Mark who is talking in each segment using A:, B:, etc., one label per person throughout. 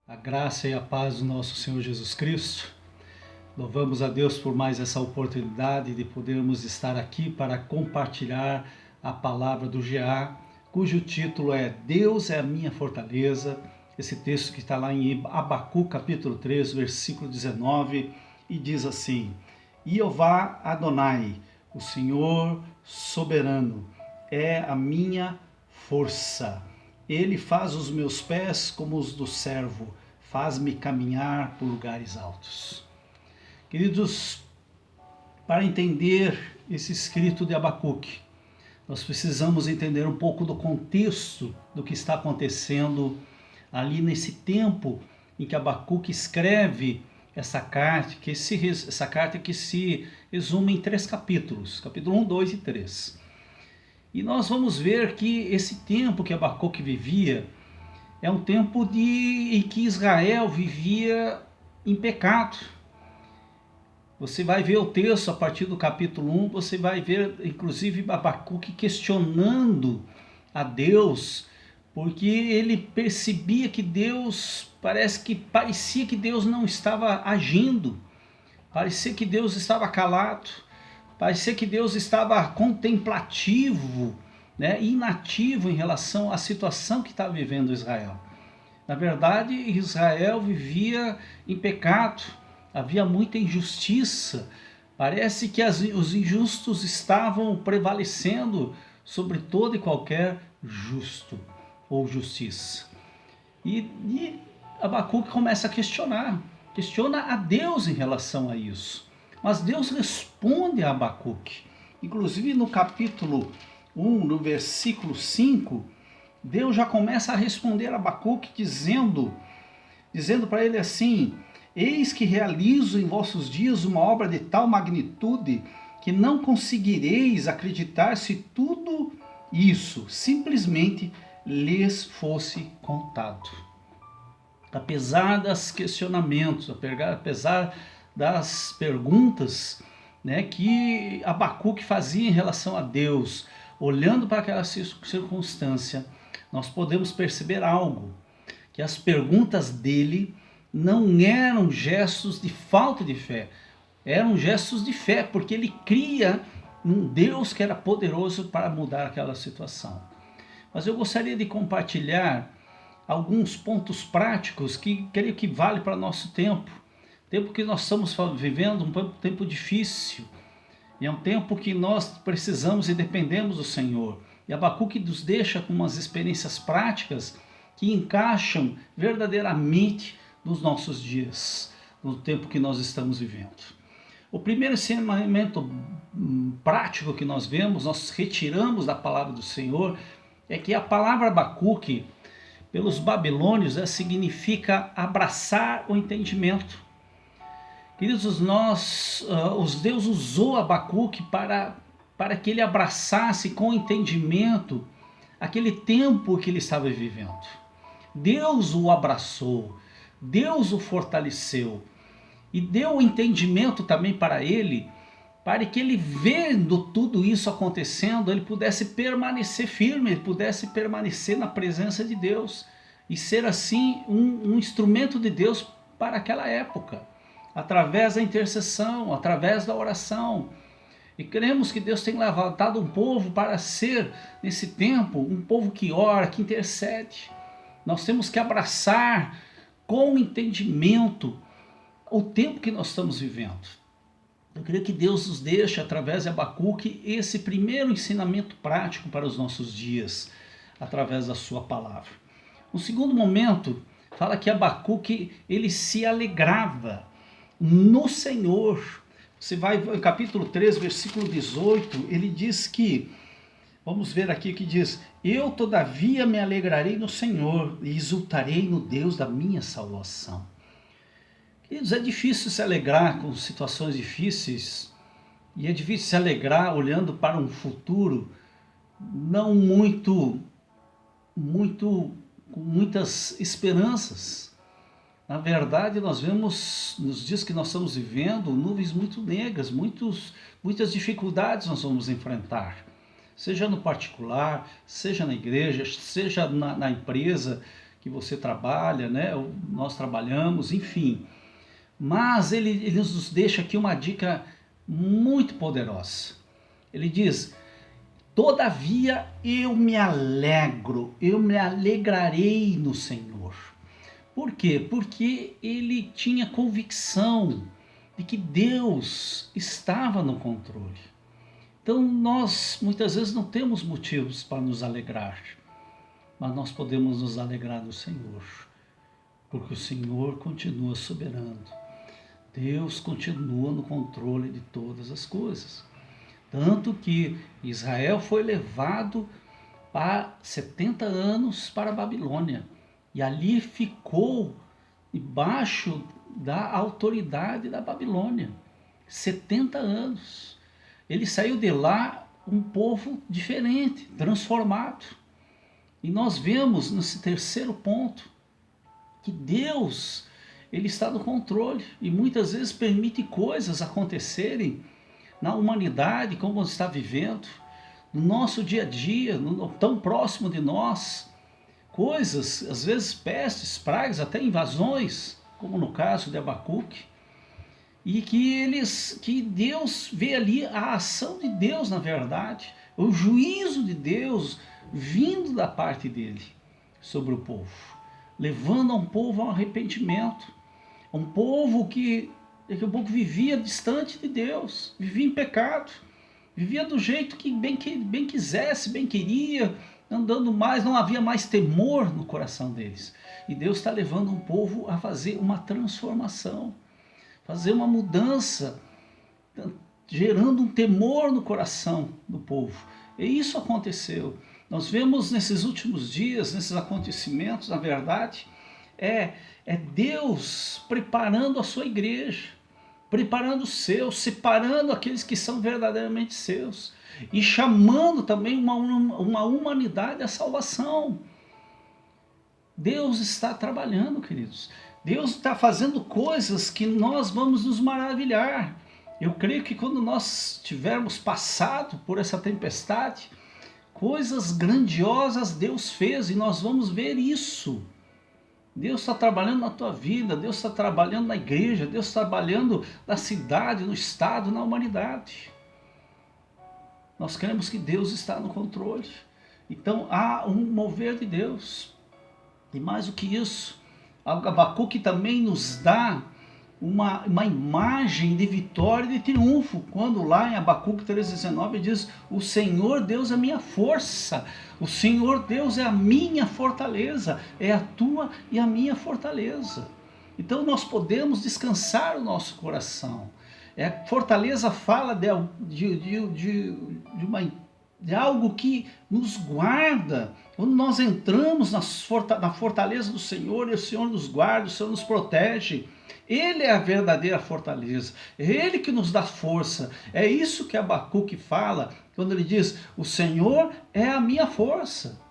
A: A graça e a paz do nosso Senhor Jesus Cristo. Louvamos a Deus por mais essa oportunidade de podermos estar aqui para compartilhar a palavra do GA, cujo título é Deus é a minha fortaleza. Esse texto que está lá em Abacuque capítulo 3, versículo 19, e diz assim: Jeová Adonai, o Senhor soberano, é a minha força. Ele faz os meus pés como os do servo, faz-me caminhar por lugares altos. Queridos, para entender esse escrito de Abacuque, nós precisamos entender um pouco do contexto do que está acontecendo ali nesse tempo em que Abacuque escreve essa carta, que se resume em 3 capítulos, capítulo 1, 2 e 3. E nós vamos ver que esse tempo que Abacuque vivia é um tempo em que Israel vivia em pecado. Você vai ver o texto a partir do capítulo 1, você vai ver inclusive Abacuque questionando a Deus, porque ele percebia que Deus, parecia que Deus não estava agindo, parecia que Deus estava calado, parecia que Deus estava contemplativo, inativo em relação à situação que estava vivendo Israel. Na verdade, Israel vivia em pecado, havia muita injustiça, parece que os injustos estavam prevalecendo sobre todo e qualquer justo ou justiça. E Abacuque começa a questiona a Deus em relação a isso. Mas Deus responde a Abacuque. Inclusive no capítulo 1, no versículo 5, Deus já começa a responder a Abacuque dizendo para ele assim: Eis que realizo em vossos dias uma obra de tal magnitude que não conseguireis acreditar se tudo isso simplesmente lhes fosse contado. Apesar dos questionamentos, apesar das perguntas, que Abacuque fazia em relação a Deus, olhando para aquela circunstância, nós podemos perceber algo, que as perguntas dele não eram gestos de falta de fé, eram gestos de fé, porque ele cria num Deus que era poderoso para mudar aquela situação. Mas eu gostaria de compartilhar alguns pontos práticos que creio que vale para nosso tempo que nós estamos vivendo, um tempo difícil, e é um tempo que nós precisamos e dependemos do Senhor. E Abacuque nos deixa com umas experiências práticas que encaixam verdadeiramente nos nossos dias, no tempo que nós estamos vivendo. O primeiro ensinamento prático que nós vemos, nós retiramos da palavra do Senhor, é que a palavra Abacuque, pelos babilônios, significa abraçar o entendimento. Queridos, Deus usou Abacuque para que ele abraçasse com entendimento aquele tempo que ele estava vivendo. Deus o abraçou, Deus o fortaleceu e deu o entendimento também para ele, para que ele, vendo tudo isso acontecendo, ele pudesse permanecer firme, ele pudesse permanecer na presença de Deus e ser assim um instrumento de Deus para aquela época, através da intercessão, através da oração. E cremos que Deus tem levantado um povo para ser, nesse tempo, um povo que ora, que intercede. Nós temos que abraçar com entendimento o tempo que nós estamos vivendo. Eu creio que Deus nos deixa, através de Abacuque, esse primeiro ensinamento prático para os nossos dias, através da sua palavra. No segundo momento, fala que Abacuque, ele se alegrava no Senhor. Você vai no capítulo 3, versículo 18, ele diz que, vamos ver aqui que diz: Eu todavia me alegrarei no Senhor e exultarei no Deus da minha salvação. Queridos, é difícil se alegrar com situações difíceis, e é difícil se alegrar olhando para um futuro não com muitas esperanças. Na verdade, nós vemos nos dias que nós estamos vivendo nuvens muito negras, muitas dificuldades nós vamos enfrentar, seja no particular, seja na igreja, seja na empresa, que você trabalha, né? Nós trabalhamos, enfim. Mas ele nos deixa aqui uma dica muito poderosa. Ele diz: todavia eu me alegro, eu me alegrarei no Senhor. Por quê? Porque ele tinha convicção de que Deus estava no controle. Então nós muitas vezes não temos motivos para nos alegrar, mas nós podemos nos alegrar no Senhor, porque o Senhor continua soberano. Deus continua no controle de todas as coisas. Tanto que Israel foi levado para 70 anos para a Babilônia. E ali ficou debaixo da autoridade da Babilônia. 70 anos. Ele saiu de lá um povo diferente, transformado. E nós vemos nesse terceiro ponto que Deus, ele está no controle e muitas vezes permite coisas acontecerem na humanidade como está vivendo, no nosso dia a dia, tão próximo de nós, coisas, às vezes pestes, pragas, até invasões, como no caso de Abacuque, e que Deus vê ali a ação de Deus, na verdade, o juízo de Deus vindo da parte dele sobre o povo, levando a um povo ao arrependimento, um povo que daqui a pouco vivia distante de Deus, vivia em pecado, vivia do jeito que bem quisesse, bem queria, andando mais, não havia mais temor no coração deles. E Deus está levando um povo a fazer uma transformação, fazer uma mudança, gerando um temor no coração do povo. E isso aconteceu. Nós vemos nesses últimos dias, nesses acontecimentos, na verdade, é Deus preparando a sua igreja, preparando os seus, separando aqueles que são verdadeiramente seus e chamando também uma humanidade à salvação. Deus está trabalhando, queridos. Deus está fazendo coisas que nós vamos nos maravilhar. Eu creio que quando nós tivermos passado por essa tempestade, coisas grandiosas Deus fez e nós vamos ver isso. Deus está trabalhando na tua vida, Deus está trabalhando na igreja, Deus está trabalhando na cidade, no estado, na humanidade. Nós cremos que Deus está no controle. Então há um mover de Deus. E mais do que isso, Abacuque também nos dá uma imagem de vitória e de triunfo, quando lá em Abacuque 3,19 diz: o Senhor Deus é a minha força, o Senhor Deus é a minha fortaleza, é a tua e a minha fortaleza. Então nós podemos descansar o nosso coração. Fortaleza fala de algo que nos guarda. Quando nós entramos na fortaleza do Senhor, e o Senhor nos guarda, o Senhor nos protege. Ele é a verdadeira fortaleza, é Ele que nos dá força. É isso que Abacuque fala, quando ele diz: o Senhor é a minha força,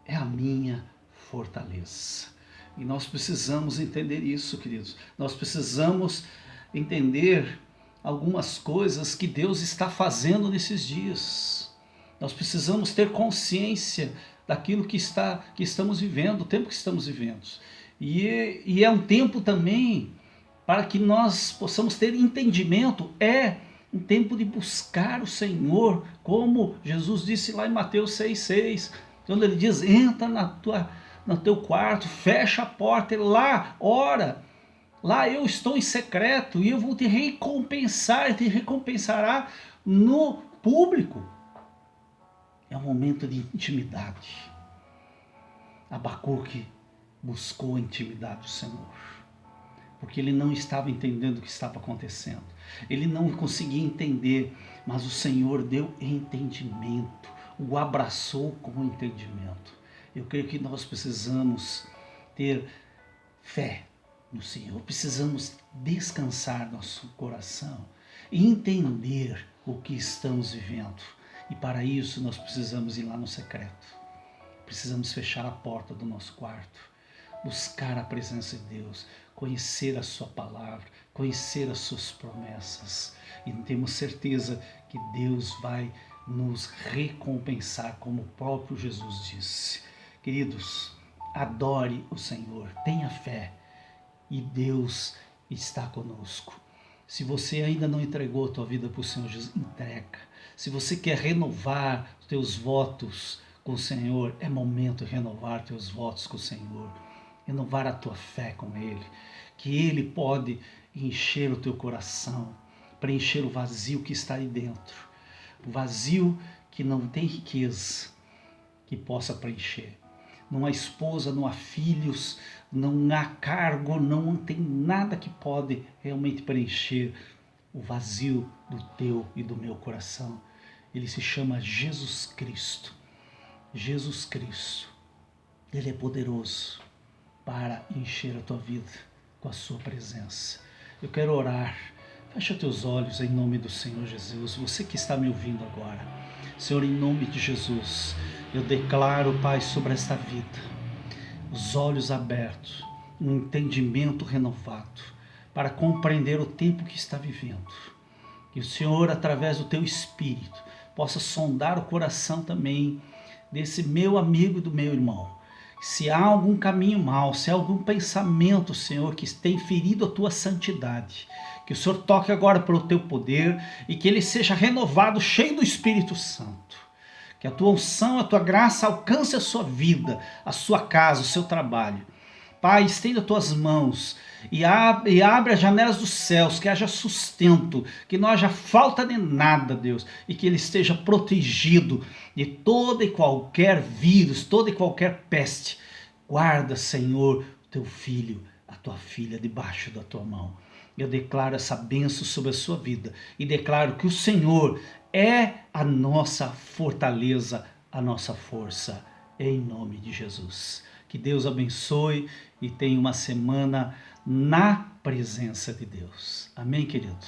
A: é a minha fortaleza. E nós precisamos entender isso, queridos. Nós precisamos entender algumas coisas que Deus está fazendo nesses dias. Nós precisamos ter consciência daquilo que estamos vivendo, o tempo que estamos vivendo. E é um tempo também para que nós possamos ter entendimento, é um tempo de buscar o Senhor, como Jesus disse lá em Mateus 6,6, quando ele diz: entra no teu quarto, fecha a porta e lá ora, lá eu estou em secreto e eu vou te recompensar, e te recompensará no público. É um momento de intimidade. Abacuque buscou a intimidade do Senhor, porque ele não estava entendendo o que estava acontecendo. Ele não conseguia entender, mas o Senhor deu entendimento, o abraçou com entendimento. Eu creio que nós precisamos ter fé no Senhor, precisamos descansar nosso coração e entender o que estamos vivendo. E para isso nós precisamos ir lá no secreto, precisamos fechar a porta do nosso quarto, buscar a presença de Deus, conhecer a sua palavra, conhecer as suas promessas, e temos certeza que Deus vai nos recompensar, como o próprio Jesus disse. Queridos, adore o Senhor, tenha fé e Deus está conosco. Se você ainda não entregou a tua vida para o Senhor Jesus, entrega. Se você quer renovar os teus votos com o Senhor, é momento de renovar teus votos com o Senhor, renovar a tua fé com Ele, que Ele pode encher o teu coração, preencher o vazio que está aí dentro, o vazio que não tem riqueza que possa preencher. Não há esposa, não há filhos, não há cargo, não tem nada que pode realmente preencher o vazio do teu e do meu coração. Ele se chama Jesus Cristo. Jesus Cristo. Ele é poderoso para encher a tua vida com a sua presença. Eu quero orar. Fecha teus olhos em nome do Senhor Jesus. Você que está me ouvindo agora. Senhor, em nome de Jesus, eu declaro, Pai, sobre esta vida, os olhos abertos, um entendimento renovado, para compreender o tempo que está vivendo. Que o Senhor, através do teu Espírito, possa sondar o coração também desse meu amigo e do meu irmão. Se há algum caminho mau, se há algum pensamento, Senhor, que tem ferido a tua santidade, que o Senhor toque agora pelo teu poder e que ele seja renovado, cheio do Espírito Santo. Que a tua unção, a tua graça alcance a sua vida, a sua casa, o seu trabalho. Pai, estenda as tuas mãos e abre as janelas dos céus, que haja sustento, que não haja falta de nada, Deus, e que ele esteja protegido de todo e qualquer vírus, toda e qualquer peste. Guarda, Senhor, o teu filho, a tua filha debaixo da tua mão. Eu declaro essa bênção sobre a sua vida e declaro que o Senhor é a nossa fortaleza, a nossa força, em nome de Jesus. Que Deus abençoe e tenha uma semana na presença de Deus. Amém, querido?